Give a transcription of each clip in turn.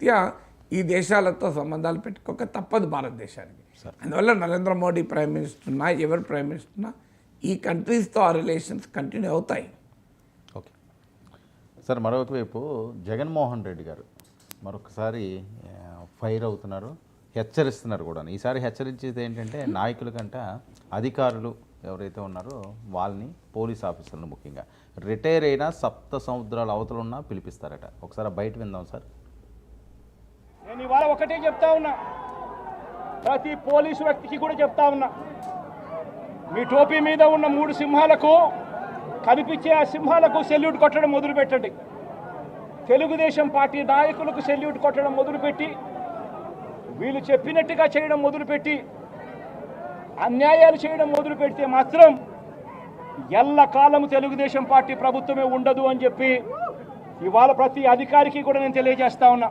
రీత్యా ఈ దేశాలతో సంబంధాలు పెట్టుకోక తప్పదు భారతదేశానికి. అందువల్ల నరేంద్ర మోడీ ప్రైమ్ మినిస్టర్ ఉన్నా, ఎవరు ప్రైమ్ మినిస్టర్ ఉన్నా ఈ కంట్రీస్తో ఆ రిలేషన్స్ కంటిన్యూ అవుతాయి. ఓకే సార్, మరొక వైపు జగన్మోహన్ రెడ్డి గారు మరొకసారి ఫైర్ అవుతున్నారు, హెచ్చరిస్తున్నారు కూడా. ఈసారి హెచ్చరించేది ఏంటంటే నాయకుల కంటే అధికారులు ఎవరైతే ఉన్నారో వాళ్ళని, పోలీస్ ఆఫీసర్లను ముఖ్యంగా రిటైర్ అయినా సప్త సముద్రాల అవతల ఉన్నా పిలిపిస్తారట. ఒకసారి బయట విందాం సార్. నేను ఇవాళ ఒకటే చెప్తా ఉన్నా, ప్రతి పోలీసు వ్యక్తికి కూడా చెప్తా ఉన్నా, మీ టోపీ మీద ఉన్న 3 సింహాలకు కనిపించే ఆ సింహాలకు సెల్యూట్ కొట్టడం మొదలుపెట్టండి. తెలుగుదేశం పార్టీ నాయకులకు సెల్యూట్ కొట్టడం మొదలుపెట్టి, వీళ్ళు చెప్పినట్టుగా చేయడం మొదలుపెట్టి, అన్యాయాలు చేయడం మొదలు పెడితే మాత్రం ఎల్లకాలం తెలుగుదేశం పార్టీ ప్రభుత్వమే ఉండదు అని చెప్పి ఇవాళ ప్రతి అధికారికి కూడా నేను తెలియజేస్తా ఉన్నా.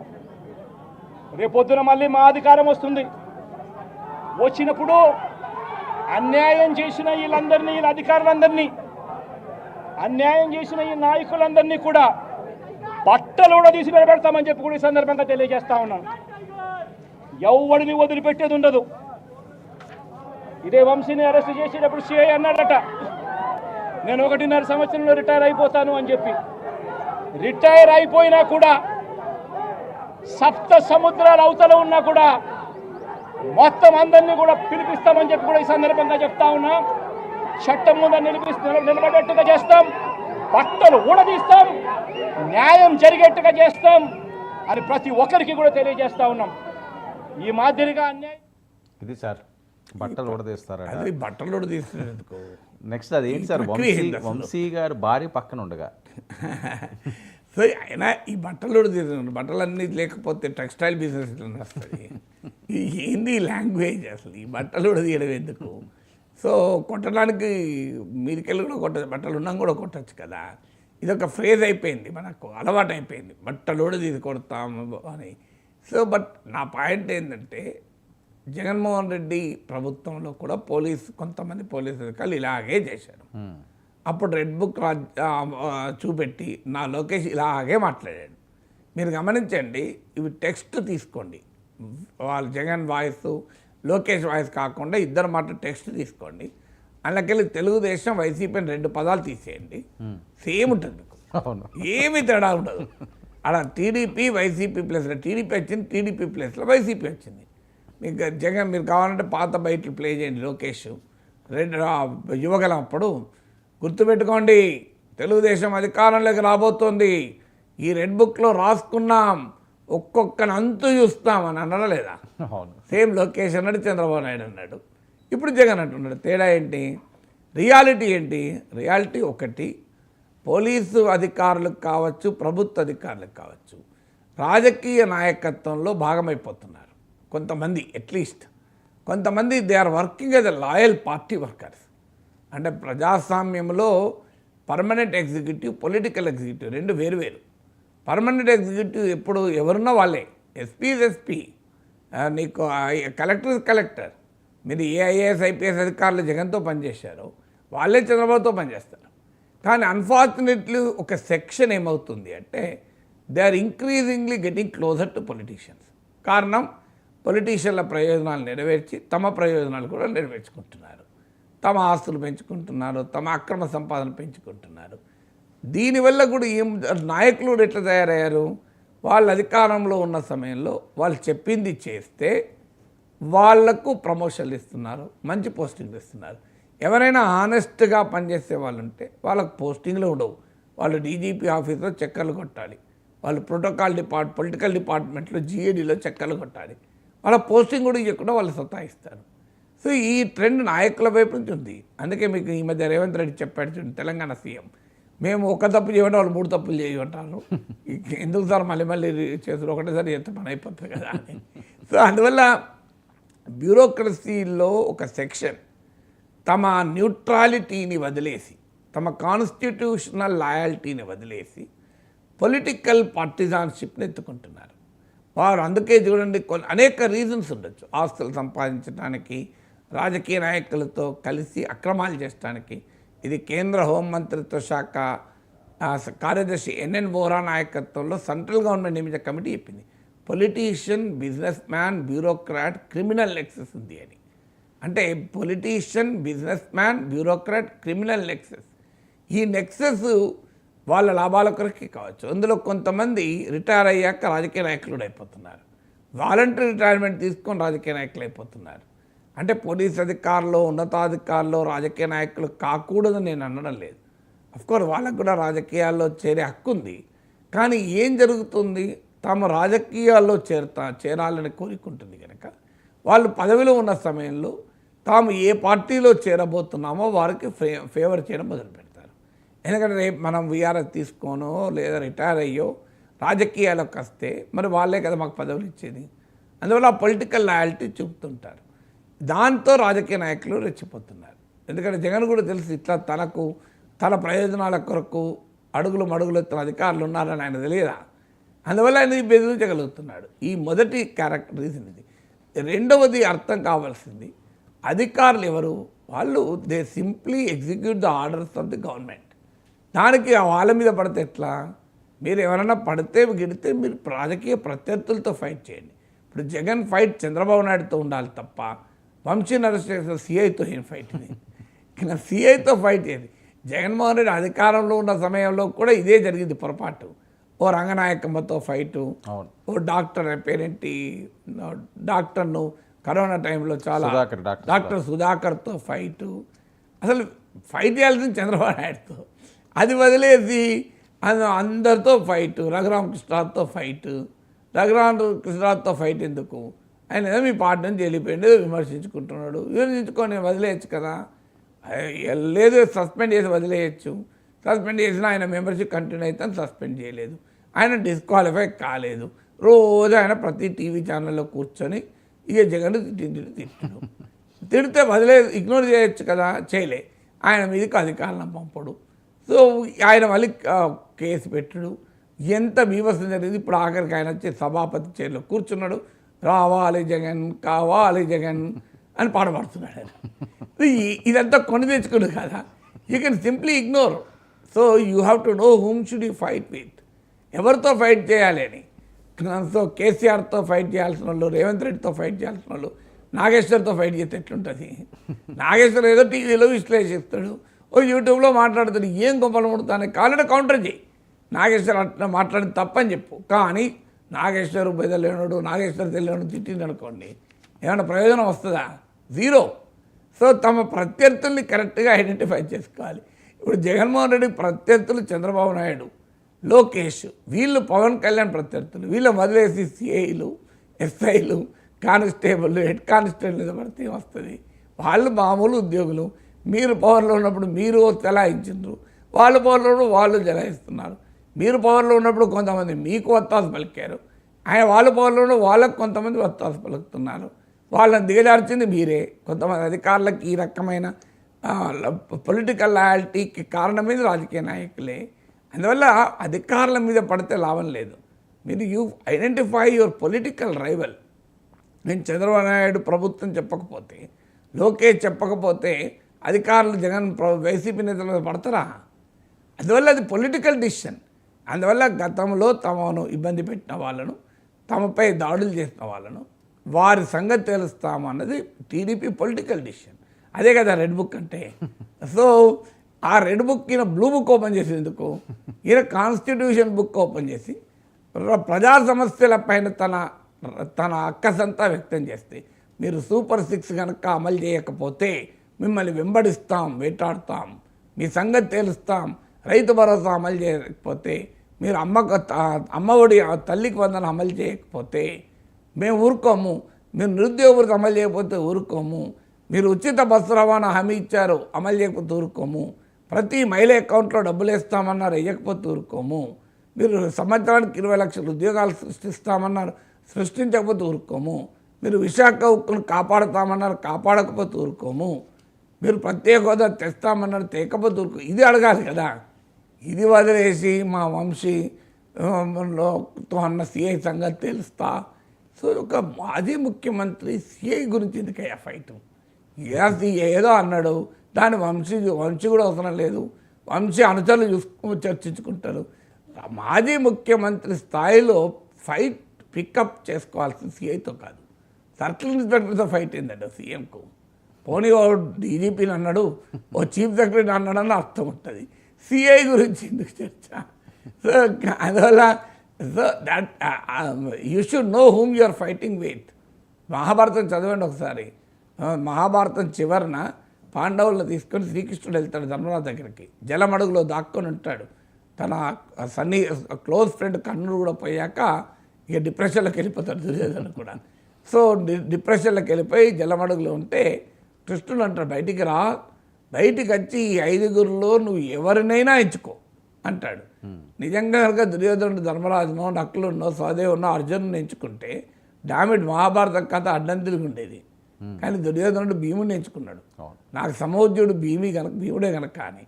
రేపొద్దున మళ్ళీ మా అధికారం వస్తుంది. వచ్చినప్పుడు అన్యాయం చేసిన వీళ్ళందరినీ, వీళ్ళ అధికారులందరినీ, అన్యాయం చేసిన ఈ నాయకులందరినీ కూడా బట్టలు కూడా తీసి నిలబెడతామని చెప్పి కూడా ఈ సందర్భంగా తెలియజేస్తా ఉన్నాను. ఎవడిని వదిలిపెట్టేది ఉండదు. ఇదే వంశీని అరెస్ట్ చేసేటప్పుడు సిఐ అన్నాడట, నేను 1.5 సంవత్సరంలో రిటైర్ అయిపోతాను అని చెప్పి. రిటైర్ అయిపోయినా కూడా, సప్త సముద్రాల అవతల ఉన్నా కూడా మొత్తం అందరినీ కూడా పిలిపిస్తామని చెప్పి కూడా ఈ సందర్భంగా చెప్తా ఉన్నా. చట్టం ముందు నిలబడేట్టుగా చేస్తాం, బట్టలు ఊడదీస్తాం, న్యాయం జరిగేట్టుగా చేస్తాం అని ప్రతి ఒక్కరికి కూడా తెలియజేస్తా ఉన్నాం. ఈ మాదిరిగా అన్యాయం ఇది సార్, బట్టలు ఊడదీస్తారా? అది బట్టలు ఊడదీస్తున్నందుకు నెక్స్ట్ అది ఏంటి సార్? వంశీ గారు భార్య పక్కన ఉండగా సో అయినా ఈ బట్టలు ఊడదీస్తున్నారు. బట్టలన్నీ లేకపోతే టెక్స్టైల్ బిజినెస్ వస్తుంది. ఏంది లాంగ్వేజ్ అసలు? ఈ బట్టలు ఊడదీయడం ఎందుకు? సో కొట్టడానికి మీదికెళ్ళి కూడా కొట్టచ్చు, బట్టలు ఉన్నాం కూడా కొట్టచ్చు కదా. ఇదొక ఫ్రేజ్ అయిపోయింది, మనకు అలవాటు అయిపోయింది, బట్టలు ఊడదీసి కొడతాము అని. సో బట్ నా పాయింట్ ఏంటంటే, జగన్మోహన్ రెడ్డి ప్రభుత్వంలో కూడా కొంతమంది పోలీసు అధికారులు ఇలాగే చేశారు. అప్పుడు రెడ్ బుక్ చూపెట్టి నా లోకేష్ ఇలాగే మాట్లాడాడు. మీరు గమనించండి, ఇవి టెక్స్ట్ తీసుకోండి, వాళ్ళు జగన్ వాయిస్ లోకేష్ వాయిస్ కాకుండా ఇద్దరు మాట టెక్స్ట్ తీసుకోండి. అందులోకెళ్ళి తెలుగుదేశం వైసీపీ 2 పదాలు తీసేయండి, సేమ్ ఉంటుంది మీకు, ఏమీ తేడా ఉండదు. అలా టీడీపీ వైసీపీ ప్లేస్లో టీడీపీ వచ్చింది, టీడీపీ ప్లేస్లో వైసీపీ వచ్చింది. మీకు జగన్ మీరు కావాలంటే పాత బయటలు ప్లే చేయండి. లోకేష్ యువగలం అప్పుడు గుర్తుపెట్టుకోండి, తెలుగుదేశం అధికారంలోకి రాబోతోంది, ఈ రెడ్ బుక్లో రాసుకున్నాం, ఒక్కొక్కని అంతు చూస్తామని అన్నారా లేదా? సేమ్ లోకేష్ అన్నాడు, చంద్రబాబు నాయుడు అన్నాడు, ఇప్పుడు జగన్ అంటున్నాడు. తేడా ఏంటి? రియాలిటీ ఏంటి? రియాలిటీ ఒకటి, పోలీసు అధికారులకు కావచ్చు, ప్రభుత్వ అధికారులకు కావచ్చు, రాజకీయ నాయకత్వంలో భాగమైపోతున్నారు కొంతమంది. అట్లీస్ట్ కొంతమంది they are working as a loyal party workers. అంటే ప్రజాస్వామ్యంలో పర్మనెంట్ ఎగ్జిక్యూటివ్, పొలిటికల్ ఎగ్జిక్యూటివ్ 2 వేరు. పర్మనెంట్ ఎగ్జిక్యూటివ్ ఎప్పుడు ఎవరున్నా వాళ్ళే, ఎస్పీ ఇస్ ఎస్పీ, నీకు కలెక్టర్ కలెక్టర్. మీరు ఏ ఐఏఎస్ ఐపీఎస్ అధికారులు జగన్తో పనిచేశారో వాళ్ళే చంద్రబాబుతో పనిచేస్తారు. కానీ అన్ఫార్చునేట్లీ ఒక సెక్షన్ ఏమవుతుంది అంటే, they are increasingly getting closer to politicians. కారణం, పొలిటీషియన్ల ప్రయోజనాలు నెరవేర్చి తమ ప్రయోజనాలు కూడా నెరవేర్చుకుంటున్నారు, తమ ఆస్తులు పెంచుకుంటున్నారు, తమ అక్రమ సంపాదన పెంచుకుంటున్నారు. దీనివల్ల కూడా నాయకులు ఎట్లా తయారయ్యారు? వాళ్ళు అధికారంలో ఉన్న సమయంలో వాళ్ళు చెప్పింది చేస్తే వాళ్లకు ప్రమోషన్లు ఇస్తున్నారు, మంచి పోస్టింగ్లు ఇస్తున్నారు. ఎవరైనా హానెస్ట్గా పనిచేసే వాళ్ళు ఉంటే వాళ్ళకు పోస్టింగ్లు ఉండవు. వాళ్ళు డీజీపీ ఆఫీస్లో చక్కర్లు కొట్టాలి, వాళ్ళు పొలిటికల్ డిపార్ట్మెంట్లో జీఏడీలో చక్కర్లు కొట్టాలి, వాళ్ళ పోస్టింగ్ కూడా ఇవ్వకుండా వాళ్ళు సతాయిస్తారు. సో ఈ ట్రెండ్ నాయకుల వైపు నుంచి ఉంది. అందుకే మీకు ఈ మధ్య రేవంత్ రెడ్డి చెప్పాడు చూడండి, తెలంగాణ సీఎం, మేము ఒక తప్పు చేయడం వాళ్ళు 3 తప్పులు చేయమంటారు, ఎందుకు సార్ మళ్ళీ చేస్తారు, ఒకటేసారి ఎంత పని అయిపోతుంది కదా అని. సో అందువల్ల బ్యూరోక్రసీలో ఒక సెక్షన్ తమ న్యూట్రాలిటీని వదిలేసి, తమ కాన్స్టిట్యూషనల్ లాయల్టీని వదిలేసి పొలిటికల్ పార్టిజాన్షిప్ని ఎత్తుకుంటున్నారు వారు. అందుకే చూడండి, అనేక రీజన్స్ ఉండొచ్చు. ఆస్తులు సంపాదించడానికి, రాజకీయ నాయకులతో కలిసి అక్రమాలు చేయడానికి. ఇది కేంద్ర హోంమంత్రిత్వ శాఖ కార్యదర్శి ఎన్ఎన్ వోరా నాయకత్వంలో సెంట్రల్ గవర్నమెంట్ నియమించిన కమిటీ చెప్పింది. Politician, business man, bureaucrat, criminal nexus ఉంది అని. అంటే politician, business man, bureaucrat, criminal nexus. ఈ నెక్సెస్ వాళ్ళ లాభాల కొరకే కావచ్చు. అందులో కొంతమంది రిటైర్ అయ్యాక రాజకీయ నాయకులు అయిపోతున్నారు, వాలంటరీ రిటైర్మెంట్ తీసుకొని రాజకీయ నాయకులు అయిపోతున్నారు. అంటే పోలీస్ అధికారులు, ఉన్నతాధికారులు రాజకీయ నాయకులు కాకూడదని నేను అనడం లేదు. అఫ్కోర్స్ వాళ్ళకు కూడా రాజకీయాల్లో చేరే హక్కు ఉంది. కానీ ఏం జరుగుతుంది, తాము రాజకీయాల్లో చేరాలని కోరుకుంటుంది కనుక వాళ్ళు పదవిలో ఉన్న సమయంలో తాము ఏ పార్టీలో చేరబోతున్నామో వారికి ఫేవర్ చేయడం మొదలు పెడతారు. ఎందుకంటే రేపు మనం వీఆర్ఎస్ తీసుకోనో లేదా రిటైర్ అయ్యో రాజకీయాలకు వస్తే మరి వాళ్ళే కదా మాకు పదవులు ఇచ్చేది. అందువల్ల పొలిటికల్ లాయల్టీ చూపుతుంటారు. దాంతో రాజకీయ నాయకులు రెచ్చిపోతున్నారు. ఎందుకంటే జగన్ కూడా తెలుసు ఇట్లా తన ప్రయోజనాల కొరకు అడుగులు మడుగులెత్తున అధికారులు ఉన్నారని ఆయన తెలియదా. అందువల్ల ఆయన బెదిరించగలుగుతున్నాడు. ఈ మొదటి క్యారెక్టర్ రీజన్ ఇది. రెండవది అర్థం కావాల్సింది, అధికారులు ఎవరు, వాళ్ళు they simply execute the orders of the government. దానికి వాళ్ళ మీద పడితే ఎట్లా, మీరు ఎవరైనా పడితే గిడితే మీరు రాజకీయ ప్రత్యర్థులతో ఫైట్ చేయండి. ఇప్పుడు జగన్ ఫైట్ చంద్రబాబు నాయుడుతో ఉండాలి తప్ప వంశీని అరెస్ట్ చేసిన సిఐతో ఏం ఫైట్ ఇది. సిఐతో ఫైట్ ఏది. జగన్మోహన్ రెడ్డి అధికారంలో ఉన్న సమయంలో కూడా ఇదే జరిగింది పొరపాటు. ఓ రంగనాయకమ్మతో ఫైటు, ఓ డాక్టర్ పేరేంటి డాక్టర్ను కరోనా టైంలో చాలా డాక్టర్ సుధాకర్తో ఫైటు. అసలు ఫైట్ చేయాల్సింది చంద్రబాబు నాయుడుతో, అది వదిలేసి అందరితో ఫైటు. రఘురామకృష్ణతో ఫైటు, రఘురామకృష్ణతో ఫైట్ ఎందుకు, ఆయన ఏదో మీ పార్టీ నుంచి వెళ్ళిపోయింది విమర్శించుకుంటున్నాడు. విమర్శించుకొని వదిలేయచ్చు కదా, లేదు సస్పెండ్ చేసి వదిలేయచ్చు. సస్పెండ్ చేసినా ఆయన మెంబర్షిప్ కంటిన్యూ అయితే సస్పెండ్ చేయలేదు, ఆయన డిస్క్వాలిఫై కాలేదు. రోజు ఆయన ప్రతి టీవీ ఛానల్లో కూర్చొని ఇక జగన్ తిడితే వదిలేదు, ఇగ్నోర్ చేయొచ్చు కదా, చేయలే. ఆయన మీదకి అధికారులను పంపడు. సో ఆయన మళ్ళీ కేసు పెట్టడు. ఎంత బీభత్సం జరిగింది. ఇప్పుడు ఆఖరికి ఆయన వచ్చి సభాపతి చైర్లో కూర్చున్నాడు, రావాలి జగన్, కావాలి జగన్ అని పాడబడుతున్నాడు. ఇదంతా కొని తెచ్చుకున్నాడు కదా. You can simply ignore. So you have to know whom should you fight with, ఎవరితో ఫైట్ చేయాలి అని. సో కేసీఆర్తో ఫైట్ చేయాల్సిన వాళ్ళు, రేవంత్ రెడ్డితో ఫైట్ చేయాల్సిన వాళ్ళు నాగేశ్వర్తో ఫైట్ చేస్తే ఎట్లుంటుంది. నాగేశ్వర్ ఏదో టీవీలో విశ్లేషిస్తాడు, ఓ యూట్యూబ్లో మాట్లాడుతాడు, ఏం గొప్పలు ముడుతానే కావాలంటే కౌంటర్ చేయి. నాగేశ్వర్ అట్లా మాట్లాడి తప్పని చెప్పు. కానీ నాగేశ్వర్ బెదలేనుడు, నాగేశ్వర్ తెలియను తిట్టింది అనుకోండి, ఏమైనా ప్రయోజనం వస్తుందా? జీరో. సో తమ ప్రత్యర్థుల్ని కరెక్ట్గా ఐడెంటిఫై చేసుకోవాలి. ఇప్పుడు జగన్మోహన్ రెడ్డి ప్రత్యర్థులు చంద్రబాబు నాయుడు, లోకేష్, వీళ్ళు పవన్ కళ్యాణ్ ప్రత్యర్థులు. వీళ్ళు వదిలేసి సిఐలు, ఎస్ఐలు, కానిస్టేబుల్, హెడ్ కానిస్టేబుల్ మీద పడితే వస్తుంది. వాళ్ళు మామూలు ఉద్యోగులు. మీరు పవర్లో ఉన్నప్పుడు మీరు చెలాయించారు, వాళ్ళు పవర్లో ఉన్నప్పుడు వాళ్ళు చెలాయిస్తున్నారు. మీరు పవర్లో ఉన్నప్పుడు కొంతమంది మీకు వత్తాసు పలికారు, ఆయన వాళ్ళ పవర్లో ఉన్న వాళ్ళకు కొంతమంది వత్తాసు పలుకుతున్నారు. వాళ్ళని దిగజార్చింది మీరే. కొంతమంది అధికారులకు ఈ రకమైన పొలిటికల్ లాయల్టీకి కారణమైంది రాజకీయ నాయకులే. అందువల్ల అధికారుల మీద పడితే లాభం లేదు. మీరు you identify your political rival. నేను చంద్రబాబు నాయుడు ప్రభుత్వం చెప్పకపోతే, లోకేష్ చెప్పకపోతే అధికారులు జగన్ వైసీపీ నేతల మీద పడతారా? అందువల్ల అది పొలిటికల్ డిసిషన్. అందువల్ల గతంలో తమను ఇబ్బంది పెట్టిన వాళ్ళను, తమపై దాడులు చేసిన వాళ్ళను వారి సంగతి తెలుస్తామన్నది టీడీపీ పొలిటికల్ డిసిషన్. అదే కదా రెడ్ బుక్ అంటే. సో ఆ రెడ్ బుక్ ఈయన బ్లూ బుక్ ఓపెన్ చేసేందుకు, ఈయన కాన్స్టిట్యూషన్ బుక్ ఓపెన్ చేసి ప్రజా సమస్యల పైన తన అక్కసంతా వ్యక్తం చేస్తే, మీరు సూపర్ 6 కనుక అమలు చేయకపోతే మిమ్మల్ని వెంబడిస్తాం, వేటాడుతాం, మీ సంగతి తేలుస్తాం, రైతు భరోసా అమలు చేయకపోతే, మీరు అమ్మఒడి తల్లికి వందన అమలు చేయకపోతే మేము ఊరుకోము, మీరు నిరుద్యోగ వృత్తి అమలు చేయకపోతే ఊరుకోము, మీరు ఉచిత బస్సు రవాణా హామీ ఇచ్చారు అమలు చేయకపోతే ఊరుకోము, ప్రతి మహిళ అకౌంట్లో డబ్బులు వేస్తామన్నారు వేయకపోతే ఊరుకోము, మీరు సంవత్సరానికి 20 లక్షల ఉద్యోగాలు సృష్టిస్తామన్నారు సృష్టించకపోతే ఊరుకోము, మీరు విశాఖ ఉక్కును కాపాడుతామన్నారు కాపాడకపోతే ఊరుకోము, మీరు ప్రత్యేక హోదా తెస్తామన్నారు తేకపోతే ఊరుకో. ఇది అడగాలి కదా. ఇది వదిలేసి మా వంశీతో అన్న సిఐ సంగతి తెలుస్తా. సో ఒక మాజీ ముఖ్యమంత్రి సిఐ గురించి ఎందుకయ్యా ఫైట్? ఏదో అన్నాడు, దాని వంశీ కూడా అవసరం లేదు, వంశీ అనుచరులు చర్చించుకుంటారు. మాజీ ముఖ్యమంత్రి స్థాయిలో ఫైట్ పికప్ చేసుకోవాల్సిన సిఐతో కాదు, సర్కిల్ ఇన్స్పెక్టర్తో ఫైట్ అయిందండి సీఎంకు. పోనీ ఓ డీజీపీని అన్నాడు, ఓ చీఫ్ సెక్రటరీ అన్నాడని అర్థం ఉంటుంది. సిఐ గురించి ఎందుకు చర్చ? సో అందువల్ల so that you should know whom you are fighting with. Mahabharata చదవండి ఒకసారి. మహాభారతం చివరన పాండవులను తీసుకొని శ్రీకృష్ణుడు వెళ్తాడు ధర్మరాజు దగ్గరికి, జలమడుగులో దాక్కొని ఉంటాడు. తన క్లోజ్ ఫ్రెండ్ కర్ణుడు కూడా పోయాక ఇక డిప్రెషన్లోకి వెళ్ళిపోతాడు దుర్యోధను కూడా. సో డిప్రెషన్లోకి వెళ్ళిపోయి జలమడుగులో ఉంటే కృష్ణుడు అంటాడు, బయటికి రా, బయటికి వచ్చి ఈ 5గురిలో నువ్వు ఎవరినైనా ఎంచుకో అంటాడు. నిజంగా కనుక దుర్యోధనుడు ధర్మరాజునో నకులున్నో సహదేవునో అర్జునుని ఎంచుకుంటే డామిడ్ మహాభారత కథ అడ్డం తిరిగి ఉండేది. కానీ దుర్యోధనుడు భీముని ఎంచుకున్నాడు. నాకు సమౌజ్యుడు భీముడే కనుక. కానీ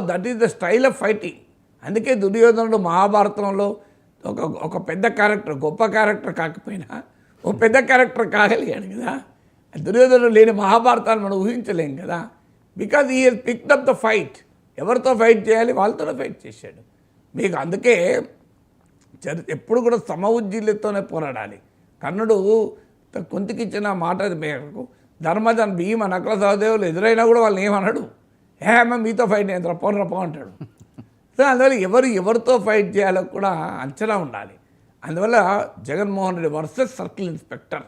that is the style of fighting. అందుకే దుర్యోధనుడు మహాభారతంలో ఒక పెద్ద క్యారెక్టర్, గొప్ప క్యారెక్టర్ కాకపోయినా ఓ పెద్ద క్యారెక్టర్ కాగలిగాడు కదా. దుర్యోధనుడు లేని మహాభారతాన్ని మనం ఊహించలేం కదా. బికాజ్ ఈ he's picked up the fight. ఎవరితో ఫైట్ చేయాలి వాళ్ళతోనే ఫైట్ చేశాడు. మీకు అందుకే ఎప్పుడు కూడా సమఉజ్జీలతోనే పోరాడాలి. కర్ణుడు కొంతికిచ్చిన మాట మేరకు ధర్మజన్ భీమ నకుల సహదేవులు ఎదురైనా కూడా వాళ్ళని ఏమన్నాడు, ఏమో మీతో ఫైట్ చేయండి పోనరపో అంటాడు. సో అందువల్ల ఎవరితో ఫైట్ చేయాలో కూడా అంచనా ఉండాలి. అందువల్ల Jaganmohan Reddy versus circle inspector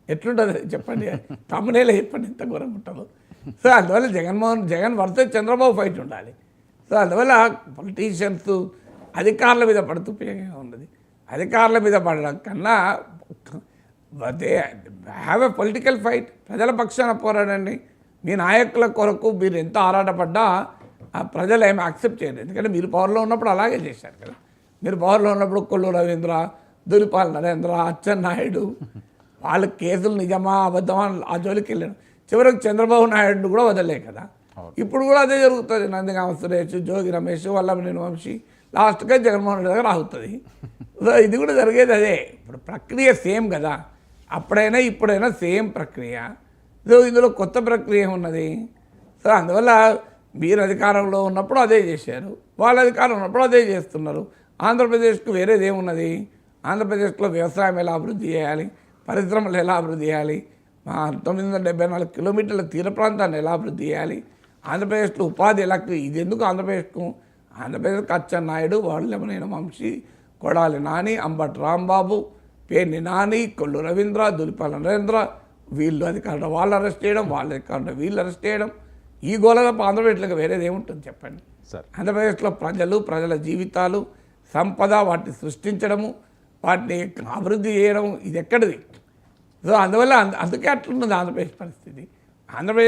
ఎట్లుంటుంది చెప్పండి, తమ్మునేలా చెప్పండి ఎంత ఘోరం ఉంటుందో. సో అందువల్ల జగన్ వర్సెస్ చంద్రబాబు ఫైట్ ఉండాలి. సో అందువల్ల పొలిటీషియన్స్ అధికారుల మీద పడుతూ ఉపయోగంగా ఉన్నది. అధికారుల మీద పడడం కన్నా they have a political fight. ప్రజల పక్షాన పోరాడండి. మీ నాయకుల కొరకు మీరు ఎంత ఆరాటపడ్డా ఆ ప్రజలు ఏమి యాక్సెప్ట్ చేయరు. ఎందుకంటే మీరు పవర్లో ఉన్నప్పుడు అలాగే చేశారు కదా. మీరు పవర్లో ఉన్నప్పుడు కొల్లు రవీంద్ర, దులిపాల నరేంద్ర, అచ్చెన్నాయుడు వాళ్ళ కేసులు నిజమా అబద్ధమా ఆ జోలికి వెళ్ళాడు. చివరికి చంద్రబాబు నాయుడు కూడా వదలే కదా. ఇప్పుడు కూడా అదే జరుగుతుంది. నందిగామ సురేష్, జోగి రమేష్, వల్లభనేని వంశీ, లాస్ట్గా జగన్మోహన్ రెడ్డి దగ్గర ఆగుతుంది. సో ఇది కూడా జరిగేది అదే. ఇప్పుడు ప్రక్రియ సేమ్ కదా, అప్పుడైనా ఇప్పుడైనా సేమ్ ప్రక్రియ. సో ఇందులో కొత్త ప్రక్రియ ఉన్నది. సో అందువల్ల మీరు అధికారంలో ఉన్నప్పుడు అదే చేశారు, వాళ్ళ అధికారం ఉన్నప్పుడు అదే చేస్తున్నారు. ఆంధ్రప్రదేశ్కు వేరేది ఏమున్నది? ఆంధ్రప్రదేశ్లో వ్యవసాయం ఎలా అభివృద్ధి చేయాలి, పరిశ్రమలు ఎలా అభివృద్ధి చేయాలి, 974 కిలోమీటర్ల తీర ప్రాంతాన్ని ఎలా అభివృద్ధి చేయాలి, ఆంధ్రప్రదేశ్లో ఉపాధి ఎలా, ఇది ఎందుకు ఆంధ్రప్రదేశ్కు అచ్చెన్నాయుడు, వల్లభనేని వంశీ, కొడాలి నాని, అంబటి రాంబాబు, పేర్ని నాని, కొల్లు రవీంద్ర, దులిపాల నరేంద్ర, వీళ్ళు అధికారులు వాళ్ళు అరెస్ట్ చేయడం, వాళ్ళ అధికారులు వీళ్ళు అరెస్ట్ చేయడం, ఈ గోళ ఆంధ్రప్రదేశ్లోకి వేరేది ఏముంటుంది చెప్పండి. ఆంధ్రప్రదేశ్లో ప్రజల జీవితాలు, సంపద వాటిని సృష్టించడము, వాటిని అభివృద్ధి చేయడం ఇది ఎక్కడిది? సో అందువల్ల అందుకే అట్లున్నది ఆంధ్రప్రదేశ్ పరిస్థితి. ఆంధ్రప్రదేశ్